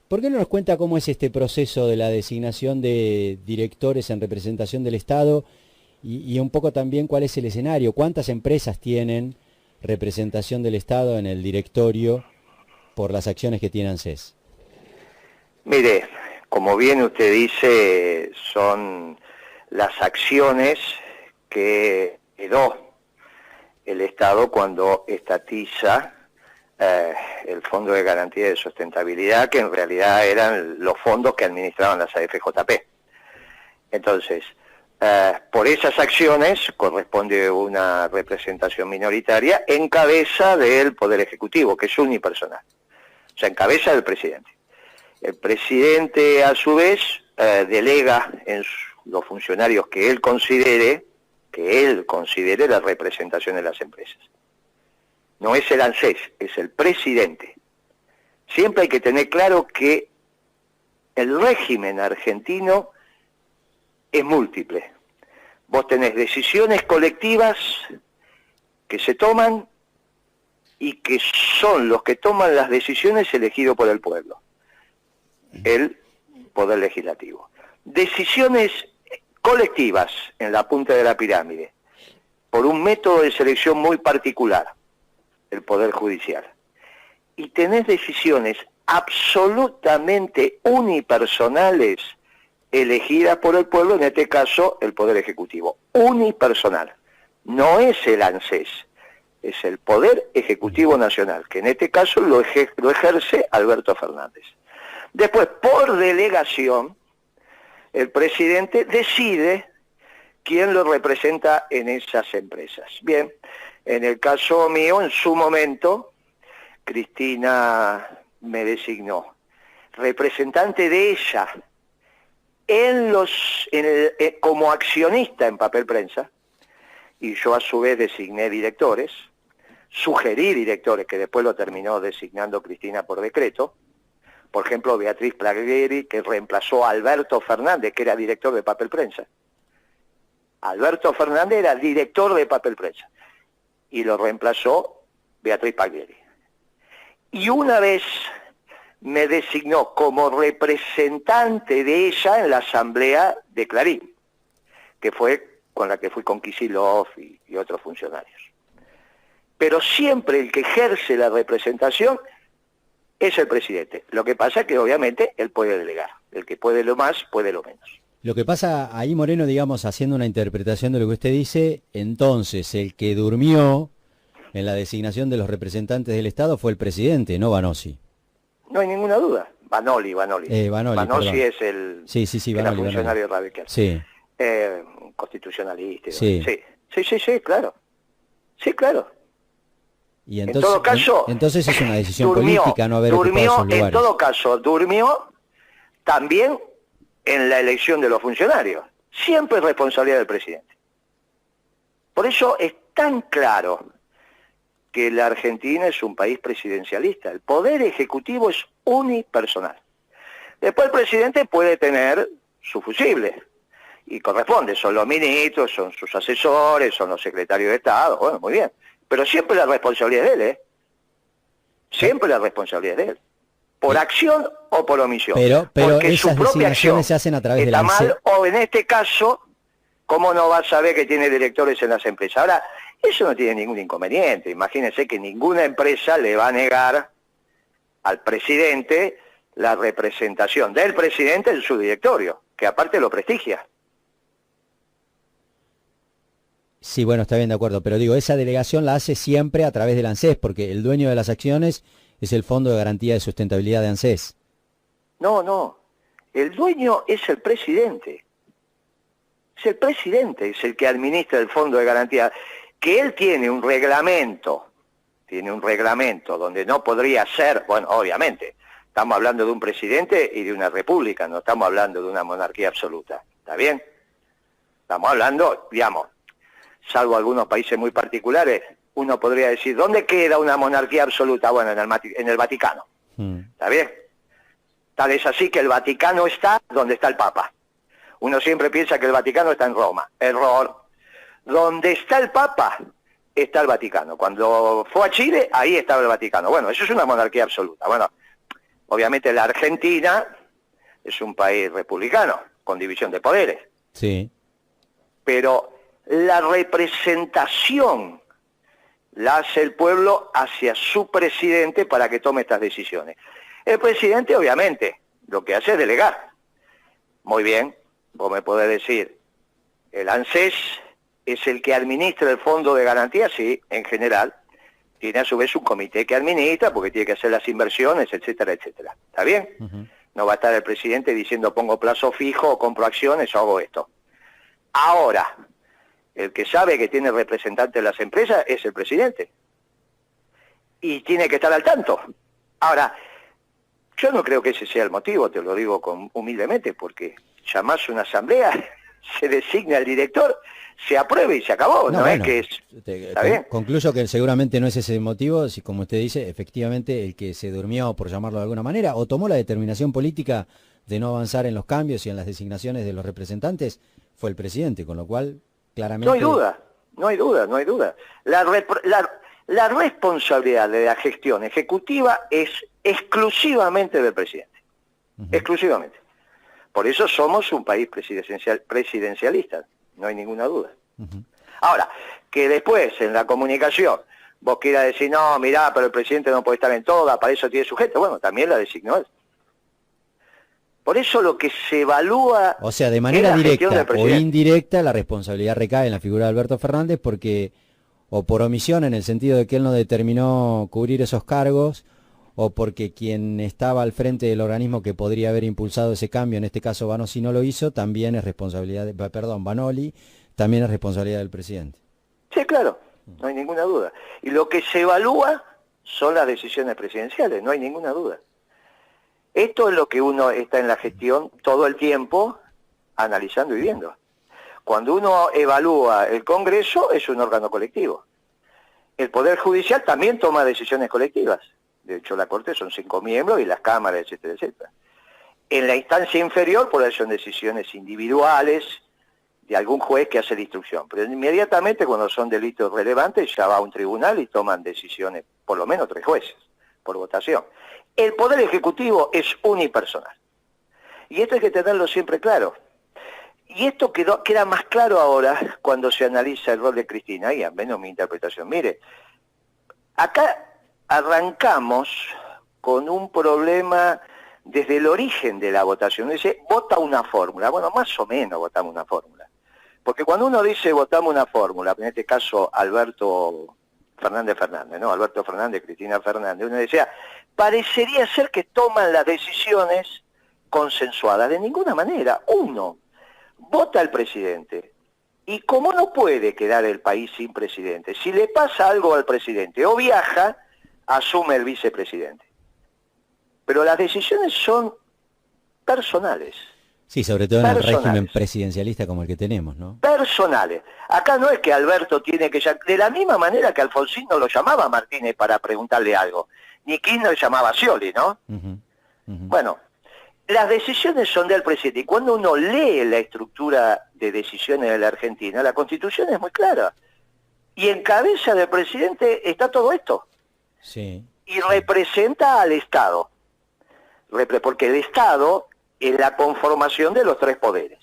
¿Por qué no nos cuenta cómo es este proceso de la designación de directores en representación del Estado y un poco también cuál es el escenario? ¿Cuántas empresas tienen representación del Estado en el directorio por las acciones que tiene ANSES? Mire, como bien usted dice, son las acciones que heredó el Estado cuando estatiza el Fondo de Garantía de Sustentabilidad, que en realidad eran los fondos que administraban las AFJP. Entonces, por esas acciones corresponde una representación minoritaria en cabeza del Poder Ejecutivo, que es unipersonal, o sea, en cabeza del presidente. El presidente, a su vez, delega en los funcionarios que él considere la representación de las empresas. No es el ANSES, es el presidente. Siempre hay que tener claro que el régimen argentino es múltiple. Vos tenés decisiones colectivas que se toman y que son los que toman las decisiones elegidos por el pueblo, el Poder Legislativo. Decisiones colectivas en la punta de la pirámide, por un método de selección muy particular, el Poder Judicial. Y tenés decisiones absolutamente unipersonales elegidas por el pueblo, en este caso el Poder Ejecutivo. Unipersonal. No es el ANSES, es el Poder Ejecutivo Nacional, que en este caso lo ejerce Alberto Fernández. Después, por delegación, el presidente decide quién lo representa en esas empresas. Bien, en el caso mío, en su momento, Cristina me designó representante de ella como accionista en Papel Prensa, y yo a su vez designé directores, sugerí directores que después lo terminó designando Cristina por decreto. Por ejemplo, Beatriz Plaglieri, que reemplazó a Alberto Fernández, que era director de Papel Prensa. Alberto Fernández era director de Papel Prensa y lo reemplazó Beatriz Plaglieri. Y una vez me designó como representante de ella en la asamblea de Clarín, que fue con la que fui con Kicillof y otros funcionarios. Pero siempre el que ejerce la representación es el presidente. Lo que pasa es que obviamente él puede delegar. El que puede lo más, puede lo menos. Lo que pasa ahí, Moreno, digamos, haciendo una interpretación de lo que usted dice, entonces el que durmió en la designación de los representantes del Estado fue el presidente, no Vanossi. No hay ninguna duda. Vanoli. Vanossi es Vanoli, funcionario radical. Sí. Constitucionalista. Sí. Sí, claro. Sí, claro. Y entonces, en todo caso, entonces es una decisión política no haber ocupado esos lugares. En todo caso, durmió también en la elección de los funcionarios. Siempre es responsabilidad del presidente. Por eso es tan claro que la Argentina es un país presidencialista. El poder ejecutivo es unipersonal. Después el presidente puede tener su fusible, y corresponde, son los ministros, son sus asesores, son los secretarios de Estado, bueno, muy bien. Pero siempre la responsabilidad es de él, ¿eh? Siempre la responsabilidad es de él. Por acción o por omisión. Pero porque esas su propia acción se hacen a través de la está mal, o en este caso, ¿cómo no va a saber que tiene directores en las empresas? Ahora, eso no tiene ningún inconveniente. Imagínense que ninguna empresa le va a negar al presidente la representación del presidente en su directorio, que aparte lo prestigia. Sí, bueno, está bien, de acuerdo, pero digo, esa delegación la hace siempre a través del ANSES, porque el dueño de las acciones es el Fondo de Garantía de Sustentabilidad de ANSES. No, el dueño es el presidente. Es el presidente, es el que administra el Fondo de Garantía. Que él tiene un reglamento donde no podría ser, bueno, obviamente, estamos hablando de un presidente y de una república, no estamos hablando de una monarquía absoluta, ¿está bien? Estamos hablando, digamos, salvo algunos países muy particulares, uno podría decir, ¿dónde queda una monarquía absoluta? Bueno, en el Vaticano. ¿Está bien? Tal es así que el Vaticano está donde está el Papa. Uno siempre piensa que el Vaticano está en Roma. Error. Donde está el Papa, está el Vaticano. Cuando fue a Chile, ahí estaba el Vaticano. Bueno, eso es una monarquía absoluta. Bueno, Obviamente la Argentina es un país republicano, con división de poderes. Sí. Pero la representación la hace el pueblo hacia su presidente para que tome estas decisiones. El presidente, obviamente, lo que hace es delegar. Muy bien, vos me podés decir, el ANSES es el que administra el fondo de garantía, sí, en general. Tiene a su vez un comité que administra, porque tiene que hacer las inversiones, etcétera, etcétera. ¿Está bien? No va a estar el presidente diciendo pongo plazo fijo, o compro acciones, o hago esto. Ahora, el que sabe que tiene representante de las empresas es el presidente. Y tiene que estar al tanto. Ahora, yo no creo que ese sea el motivo, te lo digo humildemente, porque llamás una asamblea, se designa el director, se aprueba y se acabó. No, bueno, es que ¿está bien? Concluyo que seguramente no es ese el motivo, si como usted dice, efectivamente el que se durmió, por llamarlo de alguna manera, o tomó la determinación política de no avanzar en los cambios y en las designaciones de los representantes, fue el presidente, con lo cual, claramente... No hay duda, no hay duda, no hay duda. La responsabilidad de la gestión ejecutiva es exclusivamente del presidente, exclusivamente. Por eso somos un país presidencialista, no hay ninguna duda. Ahora, que después en la comunicación vos quieras decir, no, mirá, pero el presidente no puede estar en todas, para eso tiene sujeto, bueno, también la designó él. Por eso lo que se evalúa... O sea, de manera directa o indirecta, la responsabilidad recae en la figura de Alberto Fernández porque, o por omisión en el sentido de que él no determinó cubrir esos cargos, o porque quien estaba al frente del organismo que podría haber impulsado ese cambio, en este caso Vanoli no lo hizo, también es responsabilidad, Vanoli, también es responsabilidad del presidente. Sí, claro, no hay ninguna duda. Y lo que se evalúa son las decisiones presidenciales, no hay ninguna duda. Esto es lo que uno está en la gestión todo el tiempo analizando y viendo. Cuando uno evalúa el Congreso, es un órgano colectivo. El Poder Judicial también toma decisiones colectivas. De hecho, la Corte son 5 miembros y las cámaras, etcétera, etcétera. En la instancia inferior, por eso son decisiones individuales de algún juez que hace la instrucción. Pero inmediatamente, cuando son delitos relevantes, ya va a un tribunal y toman decisiones, por lo menos 3 jueces, por votación. El Poder Ejecutivo es unipersonal. Y esto hay que tenerlo siempre claro. Y esto queda más claro ahora cuando se analiza el rol de Cristina, y al menos mi interpretación. Mire, acá arrancamos con un problema desde el origen de la votación. Dice, vota una fórmula. Bueno, más o menos votamos una fórmula. Porque cuando uno dice votamos una fórmula, en este caso Alberto Fernández, ¿no? Alberto Fernández, Cristina Fernández, uno decía, parecería ser que toman las decisiones consensuadas. De ninguna manera. Uno, vota al presidente. Y como no puede quedar el país sin presidente, si le pasa algo al presidente o viaja, asume el vicepresidente. Pero las decisiones son personales. Sí, sobre todo en el régimen presidencialista como el que tenemos, ¿no? Personales. Acá no es que Alberto tiene que... De la misma manera que Alfonsín no lo llamaba a Martínez para preguntarle algo. Ni Kirchner llamaba a Scioli, ¿no? Bueno, las decisiones son del presidente. Y cuando uno lee la estructura de decisiones de la Argentina, la Constitución es muy clara. Y en cabeza del presidente está todo esto. Sí. Y representa al Estado. Porque el Estado es la conformación de los 3 poderes.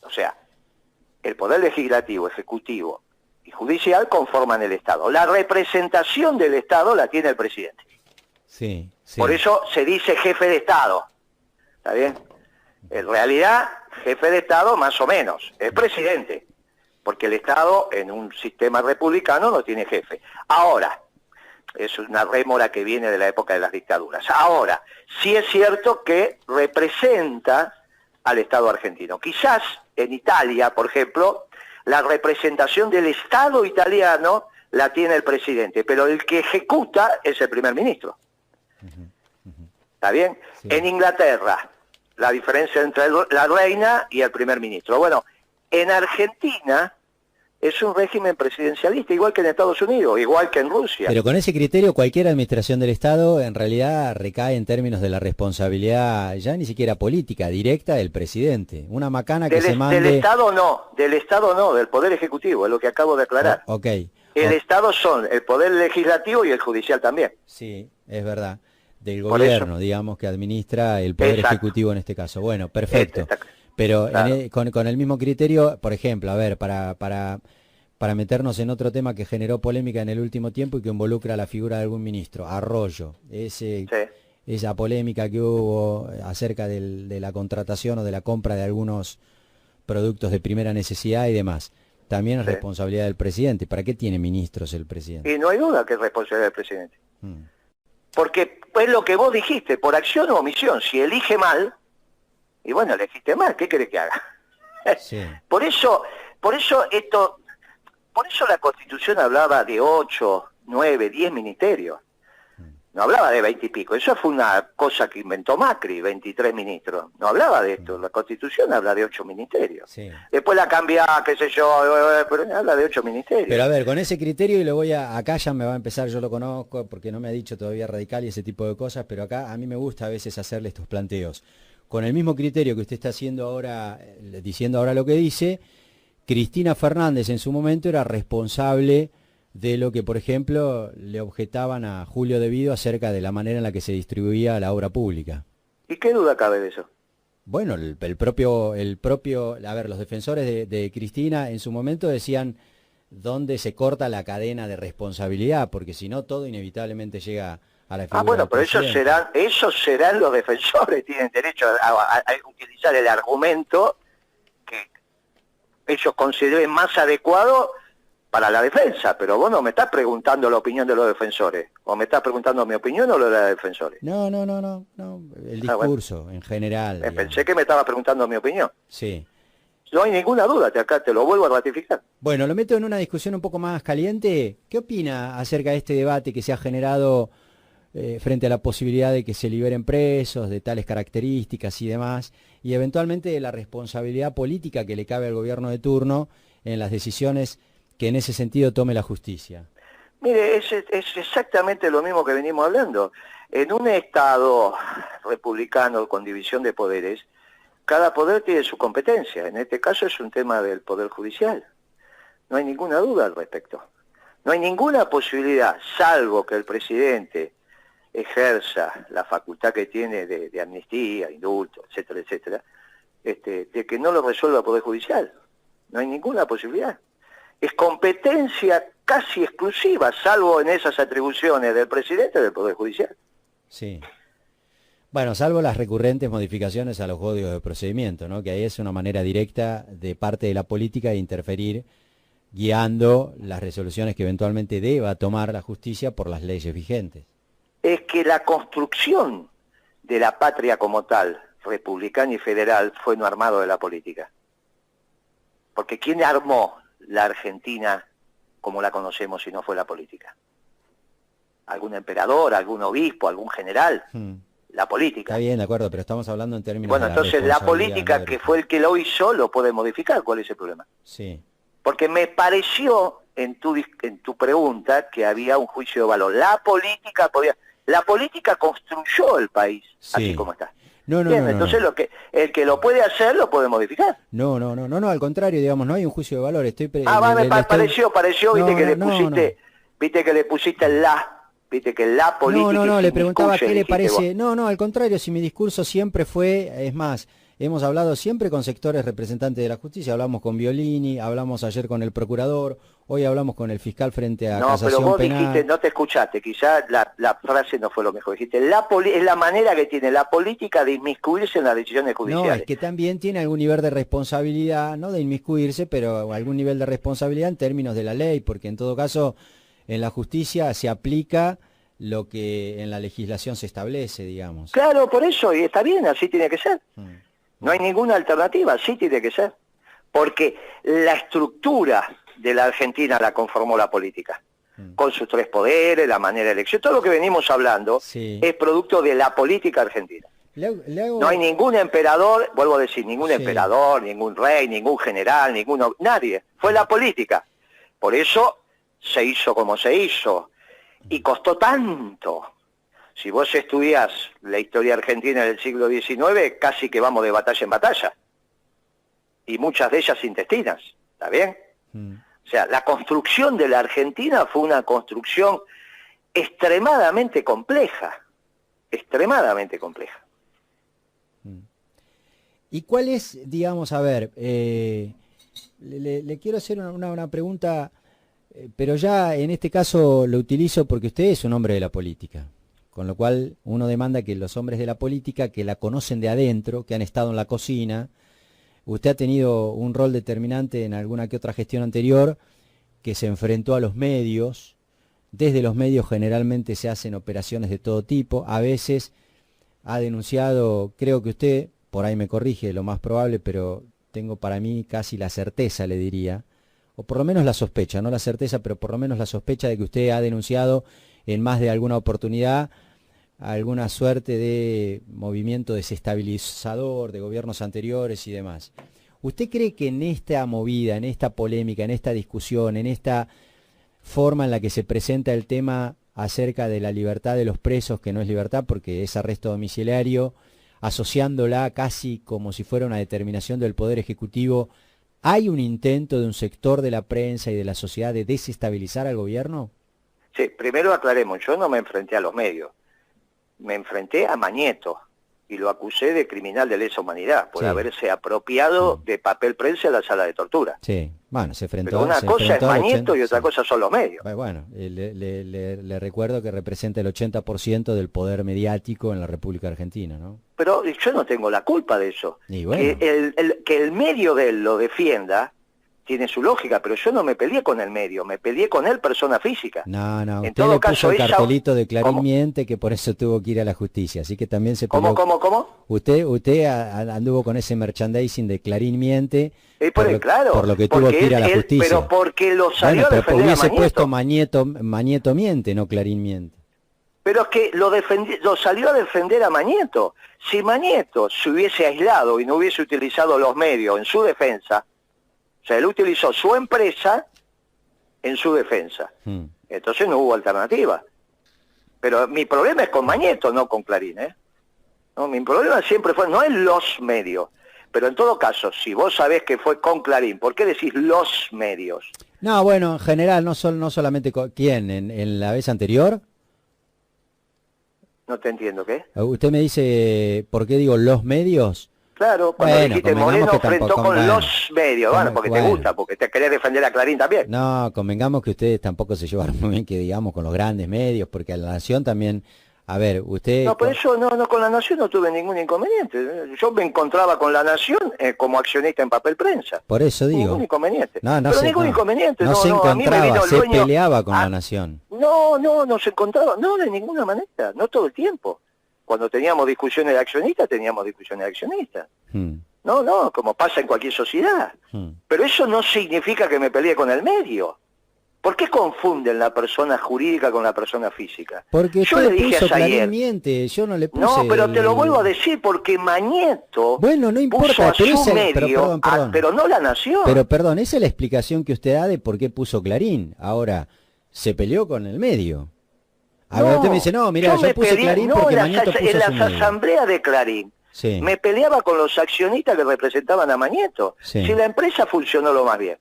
O sea, el poder legislativo, ejecutivo y judicial conforman el Estado. La representación del Estado la tiene el presidente. Sí, sí. Por eso se dice jefe de Estado. ¿Está bien? En realidad, jefe de Estado más o menos, es presidente. Porque el Estado en un sistema republicano no tiene jefe. Ahora, es una rémora que viene de la época de las dictaduras. Ahora, sí es cierto que representa al Estado argentino. Quizás en Italia, por ejemplo, la representación del Estado italiano la tiene el presidente, pero el que ejecuta es el primer ministro. ¿Está bien? Sí. En Inglaterra, la diferencia entre la reina y el primer ministro. Bueno, en Argentina es un régimen presidencialista, igual que en Estados Unidos, igual que en Rusia. Pero con ese criterio, cualquier administración del Estado en realidad recae en términos de la responsabilidad, ya ni siquiera política, directa del presidente. Una macana que se mande... Del Estado no, del Poder Ejecutivo, es lo que acabo de aclarar. Ok. El Estado son el Poder Legislativo y el Judicial también. Sí, es verdad. del gobierno, digamos, que administra el Poder Ejecutivo en este caso. Bueno, perfecto. Pero claro, con el mismo criterio, por ejemplo, a ver, para meternos en otro tema que generó polémica en el último tiempo y que involucra a la figura de algún ministro, Arroyo, esa polémica que hubo acerca de la contratación o de la compra de algunos productos de primera necesidad y demás. También es responsabilidad del presidente. ¿Para qué tiene ministros el presidente? Y no hay duda que es responsabilidad del presidente. Porque es lo que vos dijiste, por acción o omisión. Si elige mal, y bueno, elegiste mal, ¿qué querés que haga? Sí. Por eso la Constitución hablaba de 8, 9, 10 ministerios. No hablaba de 20 y pico. Eso fue una cosa que inventó Macri, 23 ministros. No hablaba de esto. La Constitución habla de 8 ministerios. Sí. Después la cambia, qué sé yo, pero habla de 8 ministerios. Pero a ver, con ese criterio, y le voy acá ya me va a empezar, yo lo conozco, porque no me ha dicho todavía Radical y ese tipo de cosas, pero acá a mí me gusta a veces hacerle estos planteos. Con el mismo criterio que usted está haciendo ahora, diciendo ahora lo que dice, Cristina Fernández en su momento era responsable de lo que, por ejemplo, le objetaban a Julio De Vido acerca de la manera en la que se distribuía la obra pública. ¿Y qué duda cabe de eso? Bueno, el propio, a ver, los defensores de Cristina en su momento decían dónde se corta la cadena de responsabilidad, porque si no todo inevitablemente llega a la figura bueno, del pero presidente. esos serán los defensores, tienen derecho a utilizar el argumento que ellos consideren más adecuado para la defensa, pero vos no me estás preguntando la opinión de los defensores, o me estás preguntando mi opinión o lo de los defensores. No, el discurso en general. Pensé que me estabas preguntando mi opinión. Sí. No hay ninguna duda, acá te lo vuelvo a ratificar. Bueno, lo meto en una discusión un poco más caliente. ¿Qué opina acerca de este debate que se ha generado frente a la posibilidad de que se liberen presos de tales características y demás, y eventualmente de la responsabilidad política que le cabe al gobierno de turno en las decisiones que en ese sentido tome la justicia? Mire, es exactamente lo mismo que venimos hablando. En un Estado republicano con división de poderes, cada poder tiene su competencia. En este caso es un tema del Poder Judicial. No hay ninguna duda al respecto. No hay ninguna posibilidad, salvo que el presidente ejerza la facultad que tiene de amnistía, indulto, etcétera, etcétera, de que no lo resuelva el Poder Judicial. No hay ninguna posibilidad. Es competencia casi exclusiva, salvo en esas atribuciones del presidente del Poder Judicial. Sí. Bueno, salvo las recurrentes modificaciones a los códigos de procedimiento, ¿no? Que ahí es una manera directa de parte de la política de interferir, guiando las resoluciones que eventualmente deba tomar la justicia por las leyes vigentes. Es que la construcción de la patria como tal, republicana y federal, fue no armado de la política. Porque ¿quién armó la Argentina como la conocemos si no fue la política? ¿Algún emperador, algún obispo, algún general? La política. Está bien, de acuerdo, pero estamos hablando en términos de entonces la política, que fue el que lo hizo, lo puede modificar. ¿Cuál es el problema? Sí. Porque me pareció en tu pregunta que había un juicio de valor. La política construyó el país, así como está. Entonces el que lo puede hacer lo puede modificar. No, al contrario, digamos, no hay un juicio de valor. Pareció, viste que le pusiste viste que la política. Le preguntaba qué le parece. No, al contrario, si mi discurso siempre fue, es más, hemos hablado siempre con sectores representantes de la justicia, hablamos con Violini, hablamos ayer con el procurador, hoy hablamos con el fiscal frente a casación pero vos penal. Dijiste, no te escuchaste, quizás la frase no fue lo mejor, dijiste, es la manera que tiene la política de inmiscuirse en las decisiones judiciales. No, es que también tiene algún nivel de responsabilidad, no de inmiscuirse, pero algún nivel de responsabilidad en términos de la ley, porque en todo caso en la justicia se aplica lo que en la legislación se establece, digamos. Claro, por eso, y está bien, así tiene que ser. No hay ninguna alternativa, así tiene que ser. Porque la estructura de la Argentina la conformó la política. Con sus tres poderes, la manera de elección, todo lo que venimos hablando es producto de la política argentina. No hay ningún emperador, vuelvo a decir, ningún emperador, ningún rey, ningún general, nadie. Fue la política. Por eso se hizo como se hizo. Y costó tanto. Si vos estudiás la historia argentina del siglo XIX, casi que vamos de batalla en batalla. Y muchas de ellas intestinas, ¿está bien? O sea, la construcción de la Argentina fue una construcción extremadamente compleja. extremadamente compleja. ¿Y cuál es, digamos, a ver, le quiero hacer una pregunta, pero ya en este caso lo utilizo porque usted es un hombre de la política, con lo cual uno demanda que los hombres de la política, que la conocen de adentro, que han estado en la cocina, usted ha tenido un rol determinante en alguna que otra gestión anterior, que se enfrentó a los medios. Desde los medios generalmente se hacen operaciones de todo tipo, a veces ha denunciado, creo que usted, por ahí me corrige, lo más probable, pero tengo para mí casi la certeza, le diría, o por lo menos la sospecha, no la certeza, pero por lo menos la sospecha de que usted ha denunciado en más de alguna oportunidad alguna suerte de movimiento desestabilizador de gobiernos anteriores y demás. ¿Usted cree que en esta movida, en esta polémica, en esta discusión, en esta forma en la que se presenta el tema acerca de la libertad de los presos, que no es libertad porque es arresto domiciliario, asociándola casi como si fuera una determinación del Poder Ejecutivo, ¿hay un intento de un sector de la prensa y de la sociedad de desestabilizar al gobierno? Sí, primero aclaremos, yo no me enfrenté a los medios, me enfrenté a Mañeto y lo acusé de criminal de lesa humanidad por haberse apropiado de papel prensa en la sala de tortura. Sí, bueno, se enfrentó. Pero una cosa es Mañeto y otra cosa son los medios. Bueno, le recuerdo que representa el 80% del poder mediático en la República Argentina, ¿no? Pero yo no tengo la culpa de eso. Y bueno. Que el medio de él lo defienda tiene su lógica, pero yo no me peleé con el medio, me peleé con él, persona física. No, en usted todo le caso, puso el cartelito de Clarín ¿Cómo? Miente, que por eso tuvo que ir a la justicia, así que también se peleó. ¿Cómo? Usted anduvo con ese merchandising de Clarín Miente, claro, por lo que tuvo que ir a la justicia. Pero porque lo salió a defender hubiese a Mañeto. puesto Mañeto Miente, no Clarín Miente. Pero es que lo salió a defender a Mañeto. Si Mañeto se hubiese aislado y no hubiese utilizado los medios en su defensa, o sea, él utilizó su empresa en su defensa. Entonces no hubo alternativa. Pero mi problema es con Mañeto, no con Clarín, ¿eh? No, mi problema siempre fue, no es los medios. Pero en todo caso, si vos sabés que fue con Clarín, ¿por qué decís los medios? No, bueno, en general, no solamente con... ¿Quién? ¿En la vez anterior? No te entiendo, ¿qué? Usted me dice, ¿por qué digo los medios? Claro, cuando dijiste Moreno enfrentó con los medios, bueno, porque te gusta, porque te querés defender a Clarín también. No, convengamos que ustedes tampoco se llevaron muy bien, que digamos, con los grandes medios, porque a La Nación también, a ver, usted... No, por eso no, con La Nación no tuve ningún inconveniente. Yo me encontraba con La Nación como accionista en papel prensa. Por eso digo. Ningún inconveniente. Ningún inconveniente. No se encontraba, se peleaba con La Nación. No se encontraba, no, de ninguna manera, no todo el tiempo. Cuando teníamos discusiones de accionistas, teníamos discusiones de accionistas. No, como pasa en cualquier sociedad. Pero eso no significa que me peleé con el medio. ¿Por qué confunden la persona jurídica con la persona física? Porque yo le dije a Sayer, miente, yo no le puse... No, pero te lo vuelvo a decir, porque Mañeto bueno, no importa, puso a su medio, perdón. Pero no La Nación. Pero perdón, esa es la explicación que usted da de por qué puso Clarín. Ahora, se peleó con el medio. A ver, usted me dice, no, mira, yo puse Clarín porque Mañeto puso en su las medio. asambleas de Clarín, me peleaba con los accionistas que representaban a Mañeto. Si la empresa funcionó lo más bien.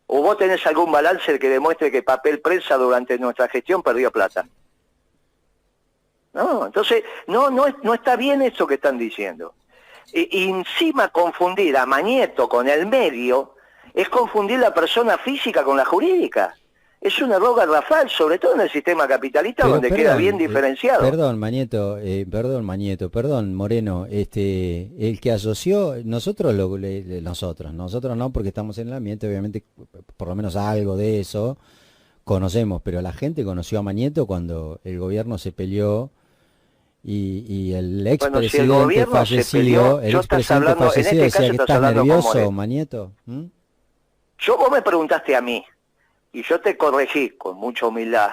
¿O vos tenés algún balance que demuestre que papel prensa durante nuestra gestión perdió plata? No, entonces, no está bien eso que están diciendo. Y encima confundir a Mañeto con el medio es confundir la persona física con la jurídica. Es un error garrafal, sobre todo en el sistema capitalista, pero, donde queda bien diferenciado. Perdón, Moreno, el que asoció, nosotros no, porque estamos en el ambiente, obviamente, por lo menos algo de eso conocemos, pero la gente conoció a Mañeto cuando el gobierno se peleó y el expresidente fallecido, decía que estás nervioso, Mañeto. Vos me preguntaste a mí, y yo te corregí con mucha humildad,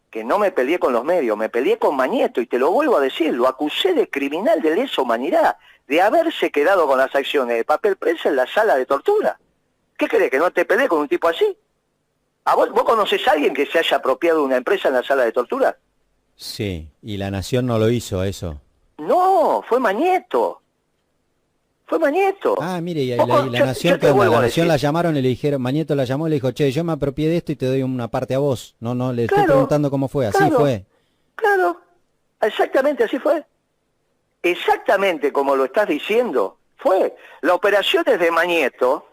que no me peleé con los medios, me peleé con Mañeto, y te lo vuelvo a decir, lo acusé de criminal de lesa humanidad, de haberse quedado con las acciones de papel prensa en la sala de tortura. ¿Qué querés, que no te peleé con un tipo así? ¿Vos conocés a alguien que se haya apropiado de una empresa en la sala de tortura? Sí, y La Nación no lo hizo eso. No, fue Mañeto. Fue Mañeto. Ah, mire, y la Nación, la Nación la llamaron y le dijeron, Mañeto la llamó y le dijo, che, yo me apropié de esto y te doy una parte a vos. No, le estoy preguntando cómo fue, así fue. Claro. Exactamente así fue. Exactamente como lo estás diciendo, fue. La operación es de Mañeto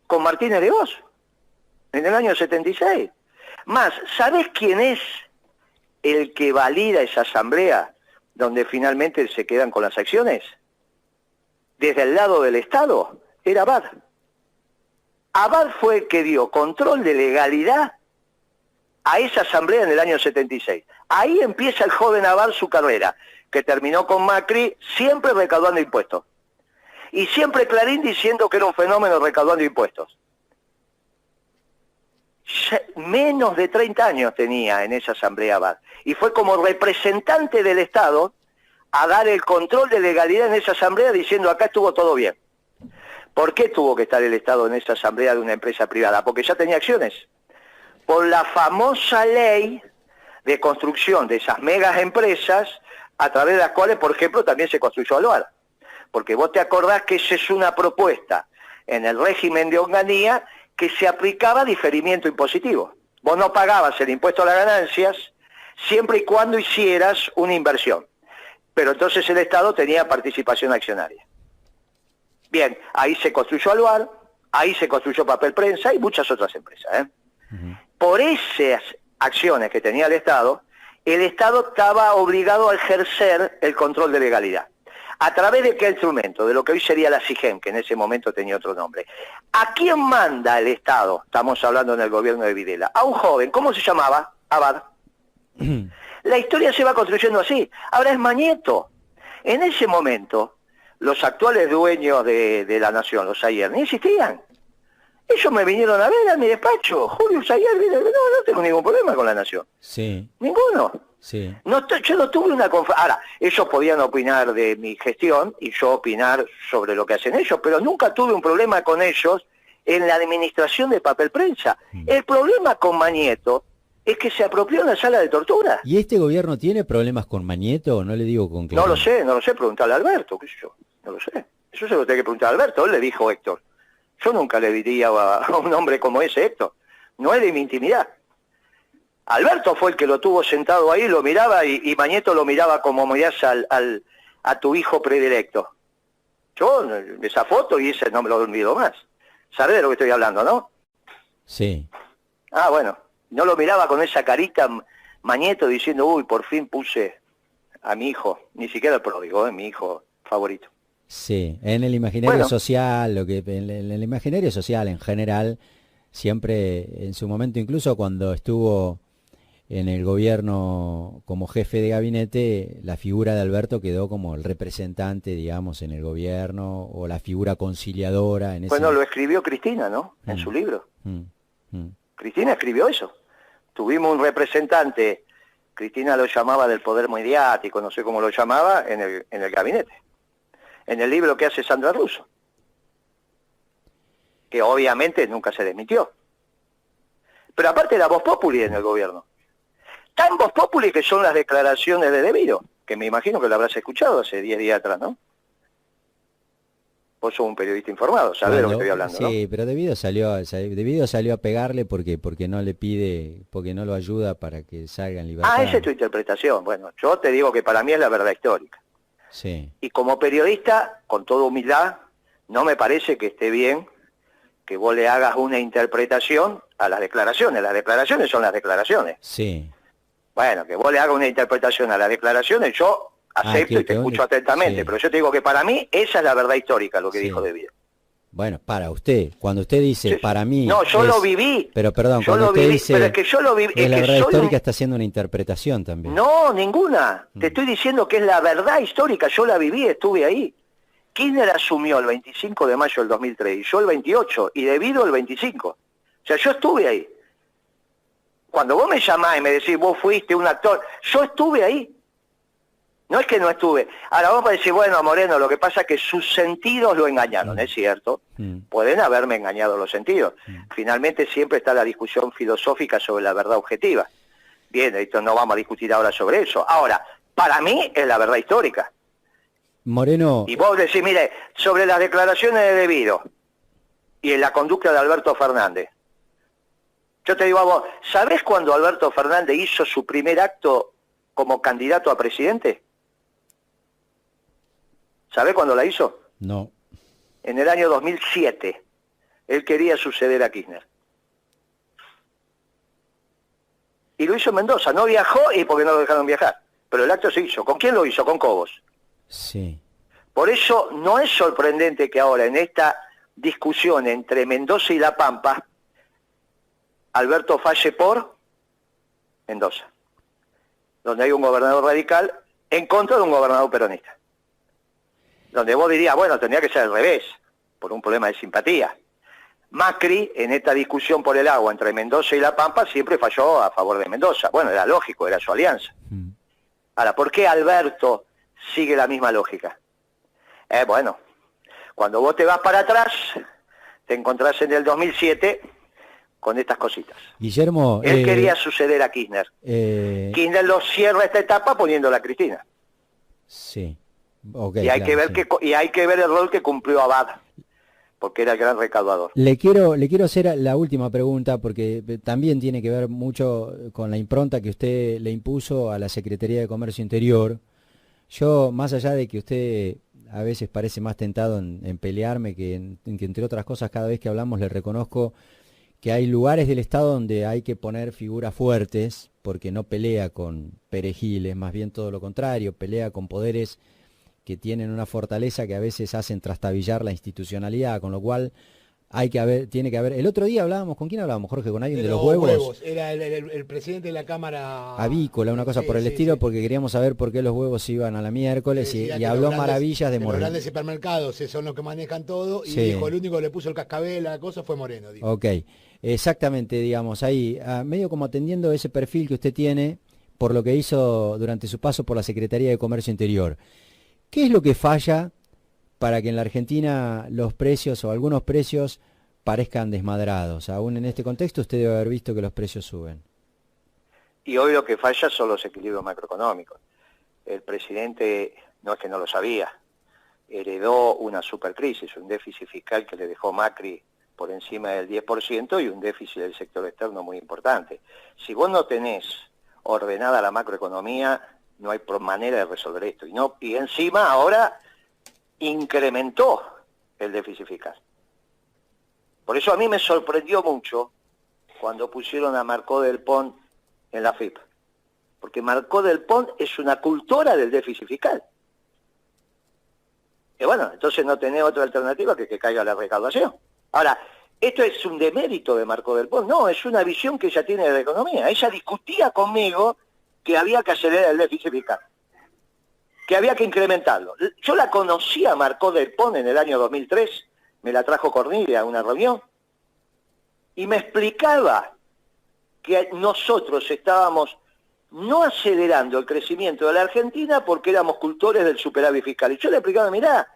con Martínez de Oz, en el año 76. Más, ¿sabés quién es el que valida esa asamblea donde finalmente se quedan con las acciones? Desde el lado del Estado, era Abad. Abad fue el que dio control de legalidad a esa asamblea en el año 76. Ahí empieza el joven Abad su carrera, que terminó con Macri siempre recaudando impuestos. Y siempre Clarín diciendo que era un fenómeno recaudando impuestos. Menos de 30 años tenía en esa asamblea Abad. Y fue como representante del Estado a dar el control de legalidad en esa asamblea diciendo acá estuvo todo bien. ¿Por qué tuvo que estar el Estado en esa asamblea de una empresa privada? Porque ya tenía acciones. Por la famosa ley de construcción de esas megas empresas, a través de las cuales, por ejemplo, también se construyó Alvar. Porque vos te acordás que esa es una propuesta en el régimen de Onganía que se aplicaba diferimiento impositivo. Vos no pagabas el impuesto a las ganancias siempre y cuando hicieras una inversión. Pero entonces el Estado tenía participación accionaria. Bien, ahí se construyó Alvar, ahí se construyó Papel Prensa y muchas otras empresas. Por esas acciones que tenía el Estado estaba obligado a ejercer el control de legalidad. ¿A través de qué instrumento? De lo que hoy sería la SIGEM, que en ese momento tenía otro nombre. ¿A quién manda el Estado? Estamos hablando en el gobierno de Videla. A un joven, ¿cómo se llamaba? Abad. La historia se va construyendo así. Ahora es Mañeto. En ese momento, los actuales dueños de la Nación, los Ayer, ni existían. Ellos me vinieron a ver a mi despacho. Julio Ayer, no tengo ningún problema con la Nación. Sí. Ninguno. Sí. Yo no tuve una conferencia. Ahora, ellos podían opinar de mi gestión y yo opinar sobre lo que hacen ellos, pero nunca tuve un problema con ellos en la administración de Papel Prensa. El problema con Mañeto es que se apropió en la sala de tortura. ¿Y este gobierno tiene problemas con Mañeto? No le digo con Clarín. No lo sé, preguntarle a Alberto, qué sé yo, no lo sé. Eso se lo tiene que preguntar a Alberto, él le dijo Héctor. Yo nunca le diría a un hombre como ese, Héctor. No es de mi intimidad. Alberto fue el que lo tuvo sentado ahí, lo miraba y Mañeto lo miraba como mirás a tu hijo predilecto. Yo, esa foto y ese no me lo olvido más. ¿Sabés de lo que estoy hablando, no? Sí. Ah, bueno. No lo miraba con esa carita Mañeto diciendo, uy, por fin puse a mi hijo, ni siquiera el pródigo, mi hijo favorito. Sí, en el imaginario social, en el imaginario social en general, siempre en su momento, incluso cuando estuvo en el gobierno como jefe de gabinete, la figura de Alberto quedó como el representante, digamos, en el gobierno, o la figura conciliadora. Bueno, lo escribió Cristina, ¿no? En su libro. Cristina escribió eso. Tuvimos un representante, Cristina lo llamaba del poder mediático, no sé cómo lo llamaba, en el gabinete. En el libro que hace Sandra Russo. Que obviamente nunca se desmintió. Pero aparte la voz populi en el gobierno. Tan voz populi que son las declaraciones de Devido, que me imagino que lo habrás escuchado hace 10 días atrás, ¿no? Vos sos un periodista informado, sabés de lo que estoy hablando, ¿no? Sí, pero Devido salió a pegarle porque no le pide, porque no lo ayuda para que salga en libertad. Ah, esa es tu interpretación. Bueno, yo te digo que para mí es la verdad histórica. Sí. Y como periodista, con toda humildad, no me parece que esté bien que vos le hagas una interpretación a las declaraciones. Las declaraciones son las declaraciones. Sí. Bueno, que vos le hagas una interpretación a las declaraciones, yo acepto y te escucho atentamente, pero yo te digo que para mí esa es la verdad histórica, lo que dijo Devido. Bueno, para usted, cuando usted dice para mí... No, yo lo viví. Pero perdón, cuando usted dice... Pero es que yo lo viví. La verdad histórica está haciendo una interpretación también. No, ninguna. Te estoy diciendo que es la verdad histórica, yo la viví, estuve ahí. Kirchner asumió el 25 de mayo del 2003 y yo el 28 y Devido el 25. O sea, yo estuve ahí. Cuando vos me llamás y me decís, vos fuiste un actor, yo estuve ahí. No es que no estuve. Ahora vos me decís, bueno, Moreno, lo que pasa es que sus sentidos lo engañaron, es cierto. Pueden haberme engañado los sentidos. Finalmente siempre está la discusión filosófica sobre la verdad objetiva. Bien, esto no vamos a discutir ahora sobre eso. Ahora, para mí es la verdad histórica. Moreno... Y vos decís, mire, sobre las declaraciones de Devido y en la conducta de Alberto Fernández. Yo te digo a vos, ¿sabés cuando Alberto Fernández hizo su primer acto como candidato a presidente? ¿Sabe cuándo la hizo? No. En el año 2007. Él quería suceder a Kirchner. Y lo hizo en Mendoza. No viajó y porque no lo dejaron viajar. Pero el acto se hizo. ¿Con quién lo hizo? Con Cobos. Sí. Por eso no es sorprendente que ahora en esta discusión entre Mendoza y La Pampa, Alberto falle por Mendoza, donde hay un gobernador radical en contra de un gobernador peronista. Donde vos dirías, bueno, tendría que ser al revés, por un problema de simpatía. Macri, en esta discusión por el agua entre Mendoza y La Pampa, siempre falló a favor de Mendoza. Bueno, era lógico, era su alianza. Ahora, ¿por qué Alberto sigue la misma lógica? Bueno, cuando vos te vas para atrás, te encontrás en el 2007 con estas cositas. Guillermo... Él quería suceder a Kirchner. Kirchner lo cierra esta etapa poniéndola a Cristina. Sí. Okay, y hay claro, que ver el rol que cumplió Abad, porque era el gran recaudador. Le quiero hacer la última pregunta, porque también tiene que ver mucho con la impronta que usted le impuso a la Secretaría de Comercio Interior. Yo, más allá de que usted a veces parece más tentado en pelearme, que entre otras cosas cada vez que hablamos le reconozco que hay lugares del Estado donde hay que poner figuras fuertes, porque no pelea con perejiles, más bien todo lo contrario, pelea con poderes que tienen una fortaleza que a veces hacen trastabillar la institucionalidad, con lo cual tiene que haber... El otro día hablábamos, ¿con quién hablábamos, Jorge? ¿Con alguien de los huevos? Era el presidente de la Cámara... Avícola, una cosa por el estilo, porque queríamos saber por qué los huevos iban a la miércoles y habló maravillas de Moreno. Los grandes supermercados son los que manejan todo y dijo, el único que le puso el cascabel a la cosa fue Moreno. Dijo. Ok, exactamente, digamos, ahí, medio como atendiendo ese perfil que usted tiene por lo que hizo durante su paso por la Secretaría de Comercio Interior. ¿Qué es lo que falla para que en la Argentina los precios o algunos precios parezcan desmadrados? Aún en este contexto usted debe haber visto que los precios suben. Y hoy lo que falla son los equilibrios macroeconómicos. El presidente no es que no lo sabía, heredó una supercrisis, un déficit fiscal que le dejó Macri por encima del 10% y un déficit del sector externo muy importante. Si vos no tenés ordenada la macroeconomía, no hay manera de resolver esto. Y encima ahora incrementó el déficit fiscal. Por eso a mí me sorprendió mucho cuando pusieron a Marcó del Pont en la FIP. Porque Marcó del Pont es una cultora del déficit fiscal. Y bueno, entonces no tenés otra alternativa que caiga la recaudación. Ahora, ¿esto es un demérito de Marcó del Pont? No, es una visión que ella tiene de la economía. Ella discutía conmigo que había que acelerar el déficit fiscal, que había que incrementarlo. Yo la conocí a Marcó del Pont en el año 2003, me la trajo Cornelia a una reunión, y me explicaba que nosotros estábamos no acelerando el crecimiento de la Argentina porque éramos cultores del superávit fiscal. Y yo le explicaba, mirá,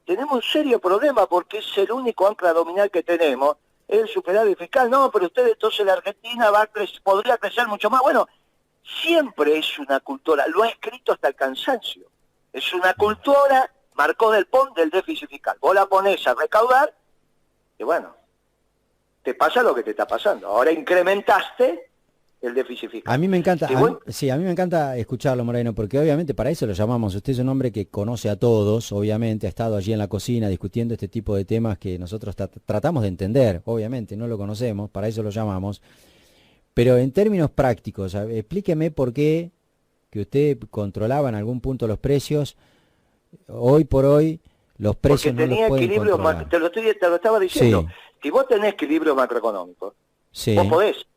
tenemos un serio problema porque es el único ancla dominal que tenemos, es el superávit fiscal. No, pero ustedes entonces la Argentina podría crecer mucho más. Bueno, siempre es una cultura, lo ha escrito hasta el cansancio, es una cultura, Marcó del Pont, del déficit fiscal. Vos la ponés a recaudar y bueno, te pasa lo que te está pasando. Ahora incrementaste el déficit fiscal. A mí me encanta, a mí me encanta escucharlo, Moreno, porque obviamente para eso lo llamamos. Usted es un hombre que conoce a todos, obviamente, ha estado allí en la cocina discutiendo este tipo de temas que nosotros tratamos de entender, obviamente, no lo conocemos, para eso lo llamamos. Pero en términos prácticos, explíqueme por qué que usted controlaba en algún punto los precios, hoy por hoy los precios no los pueden controlar. Te lo estaba diciendo, sí. Si vos tenés equilibrio macroeconómico, sí. Vos podés,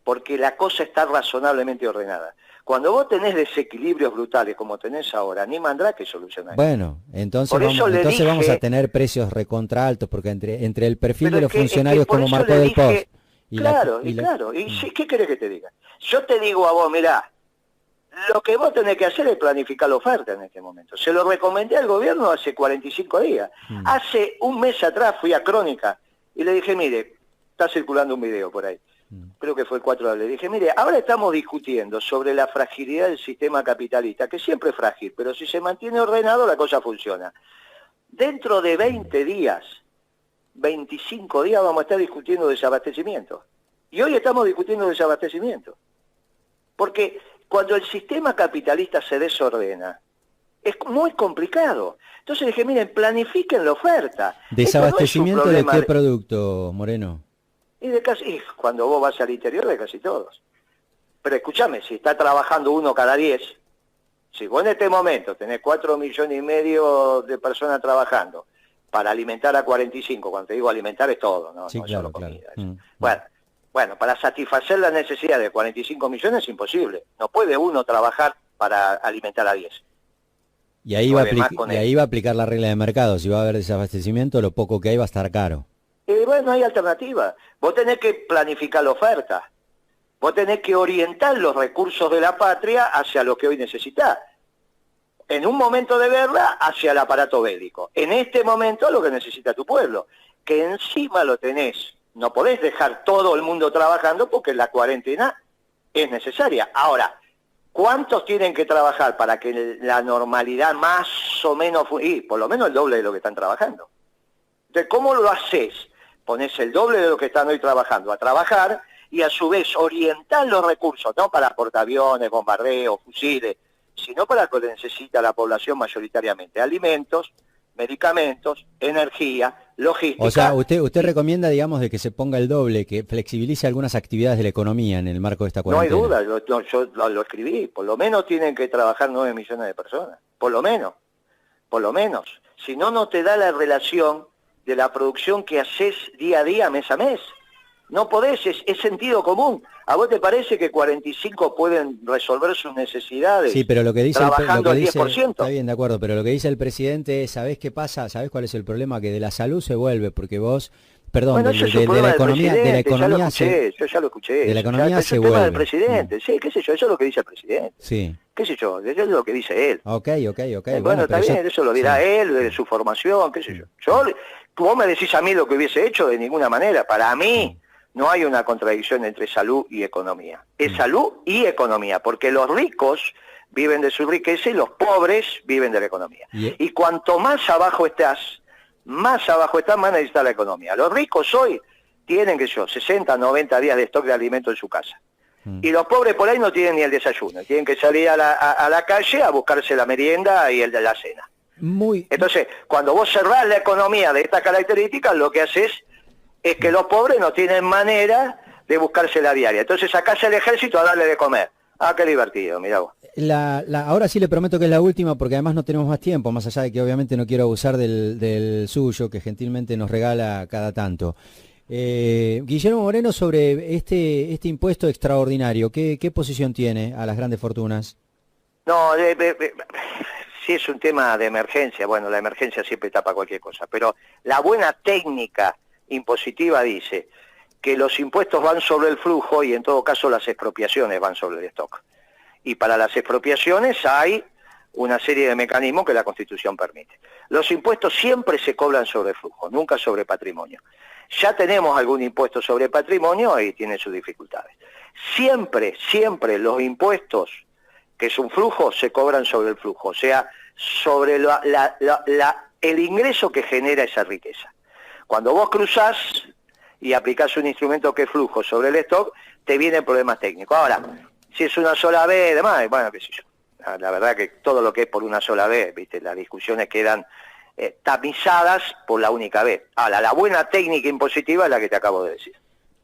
porque la cosa está razonablemente ordenada. Cuando vos tenés desequilibrios brutales como tenés ahora, ni Mandrake soluciona eso. Bueno, entonces vamos a tener precios recontra altos, porque entre el perfil de los funcionarios como Marcó del Pont... Claro. ¿Y qué querés que te diga? Yo te digo a vos, mirá, lo que vos tenés que hacer es planificar la oferta en este momento. Se lo recomendé al gobierno hace 45 días. Hace un mes atrás fui a Crónica y le dije, mire, está circulando un video por ahí, creo que fue el 4 de abril. Le dije, mire, ahora estamos discutiendo sobre la fragilidad del sistema capitalista, que siempre es frágil, pero si se mantiene ordenado la cosa funciona. Dentro de 20 días, 25 días vamos a estar discutiendo desabastecimiento. Y hoy estamos discutiendo desabastecimiento. Porque Cuando el sistema capitalista se desordena, es muy complicado. Entonces dije, miren, planifiquen la oferta. ¿Desabastecimiento no de qué producto, Moreno? Y cuando vos vas al interior, de casi todos. Pero escúchame, si está trabajando uno cada 10, si vos en este momento tenés 4,5 millones de personas trabajando para alimentar a 45, cuando te digo alimentar es todo, no, sí, no claro, es solo comida. Claro. Bueno, para satisfacer la necesidad de 45 millones es imposible. No puede uno trabajar para alimentar a 10. Y ahí, va a aplicar la regla de mercado. Si va a haber desabastecimiento, lo poco que hay va a estar caro. Y bueno, no hay alternativa. Vos tenés que planificar la oferta. Vos tenés que orientar los recursos de la patria hacia lo que hoy necesitás. En un momento de guerra, hacia el aparato bélico. En este momento, lo que necesita tu pueblo. Que encima lo tenés. No podés dejar todo el mundo trabajando porque la cuarentena es necesaria. Ahora, ¿cuántos tienen que trabajar para que la normalidad más o menos... y por lo menos el doble de lo que están trabajando? Entonces, ¿cómo lo haces? Ponés el doble de lo que están hoy trabajando a trabajar y a su vez orientar los recursos, no para portaaviones, bombardeos, fusiles, sino para lo que necesita la población mayoritariamente: alimentos, medicamentos, energía, logística. O sea, usted recomienda, digamos, de que se ponga el doble, que flexibilice algunas actividades de la economía en el marco de esta cuarentena. No hay duda, yo lo escribí. Por lo menos tienen que trabajar 9 millones de personas. Por lo menos. Si no, no te da la relación de la producción que haces día a día, mes a mes. No podés, es sentido común. ¿A vos te parece que 45 pueden resolver sus necesidades? Sí, pero lo que dice trabajando al 10%. Está bien, de acuerdo, pero lo que dice el presidente es, ¿sabés qué pasa? ¿Sabés cuál es el problema? Que de la salud se vuelve, porque vos, perdón, bueno, de la economía yo ya lo escuché. De la economía se vuelve. Del presidente, sí, qué sé yo, eso es lo que dice el presidente. Sí. Qué sé yo, eso es lo que dice él. Ok. Bueno, está bien, eso lo dirá él, de su formación, qué sé yo. Vos me decís a mí lo que hubiese hecho, de ninguna manera. Para mí no hay una contradicción entre salud y economía. Es salud y economía, porque los ricos viven de su riqueza y los pobres viven de la economía. Y cuanto más abajo estás, más necesita la economía. Los ricos hoy tienen, 60, 90 días de stock de alimentos en su casa. Y los pobres por ahí no tienen ni el desayuno. Tienen que salir a la calle a buscarse la merienda y el de la cena. Entonces, cuando vos cerrás la economía de estas características, lo que haces es que los pobres no tienen manera de buscarse la diaria. Entonces sacás el ejército a darle de comer. Ah, qué divertido, mirá vos. Ahora sí le prometo que es la última, porque además no tenemos más tiempo, más allá de que obviamente no quiero abusar del suyo, que gentilmente nos regala cada tanto. Guillermo Moreno, sobre este impuesto extraordinario, ¿qué posición tiene a las grandes fortunas? No, sí es un tema de emergencia. Bueno, la emergencia siempre tapa cualquier cosa, pero la buena técnica impositiva dice que los impuestos van sobre el flujo y en todo caso las expropiaciones van sobre el stock. Y para las expropiaciones hay una serie de mecanismos que la Constitución permite. Los impuestos siempre se cobran sobre flujo, nunca sobre patrimonio. Ya tenemos algún impuesto sobre patrimonio y tiene sus dificultades. Siempre los impuestos, que es un flujo, se cobran sobre el flujo, o sea, sobre el ingreso que genera esa riqueza. Cuando vos cruzás y aplicás un instrumento que es flujo sobre el stock, te vienen problemas técnicos. Ahora, si es una sola vez, demás, bueno, qué sé yo. La verdad que todo lo que es por una sola vez, ¿viste? Las discusiones quedan tamizadas por la única vez. Ahora, la buena técnica impositiva es la que te acabo de decir.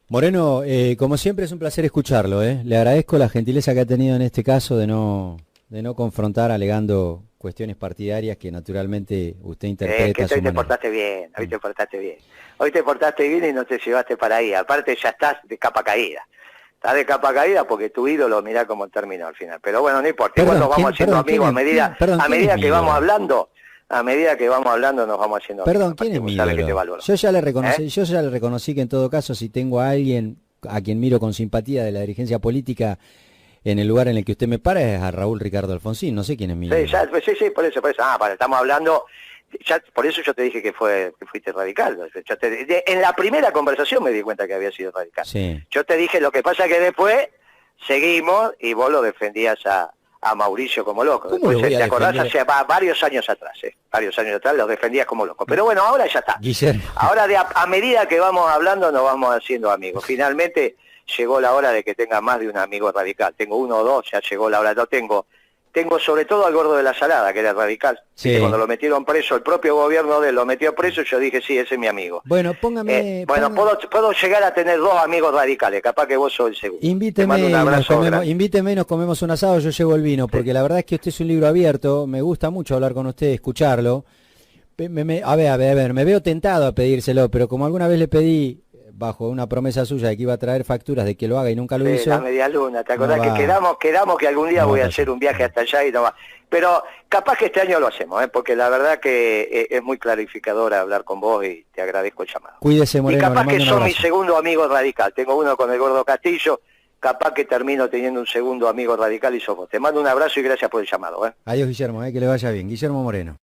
Moreno, como siempre es un placer escucharlo, ¿eh? Le agradezco la gentileza que ha tenido en este caso de no confrontar alegando cuestiones partidarias que naturalmente usted interpreta que a su hoy te manera. portaste bien, hoy te portaste bien. Hoy te portaste bien y no te llevaste para ahí. Aparte ya estás de capa caída. Estás de capa caída porque tu ídolo, mirá cómo terminó al final. Pero bueno, no importa. Igual nos vamos haciendo amigos a medida que vamos hablando. A medida que vamos hablando nos vamos haciendo amigos. Perdón, ¿quién es mi ídolo? Yo ya le reconocí que en todo caso, si tengo a alguien a quien miro con simpatía de la dirigencia política en el lugar en el que usted me para, es a Raúl Ricardo Alfonsín. No sé quién es mi ídolo. Sí, por eso. Estamos hablando... por eso yo te dije que fuiste radical. En la primera conversación me di cuenta que había sido radical. Sí. Yo te dije, lo que pasa que después seguimos y vos lo defendías a Mauricio como loco. Después, ¿te acordás? Hace varios años atrás, lo defendías como loco. Pero bueno, ahora ya está. Guillermo. Ahora a medida que vamos hablando nos vamos haciendo amigos. Finalmente llegó la hora de que tenga más de un amigo radical. Tengo uno o dos, ya llegó la hora. No tengo sobre todo al Gordo de la Salada, que era radical. Sí. Cuando lo metieron preso, el propio gobierno de él lo metió preso, yo dije, sí, ese es mi amigo. Bueno, póngame... Puedo llegar a tener dos amigos radicales, capaz que vos sos el segundo. Invíteme y nos comemos un asado, yo llevo el vino, porque la verdad es que usted es un libro abierto, me gusta mucho hablar con usted, escucharlo. A ver, me veo tentado a pedírselo, pero como alguna vez le pedí, bajo una promesa suya de que iba a traer facturas de que lo haga y nunca lo hizo. La media luna, ¿te acordás que quedamos que algún día voy a hacer un viaje hasta allá y no va? Pero capaz que este año lo hacemos, porque la verdad que es muy clarificadora hablar con vos y te agradezco el llamado. Cuídese, Moreno. Y capaz que sos mi segundo amigo radical, tengo uno con el Gordo Castillo, capaz que termino teniendo un segundo amigo radical y sos vos. Te mando un abrazo y gracias por el llamado. Adiós, Guillermo, que le vaya bien. Guillermo Moreno.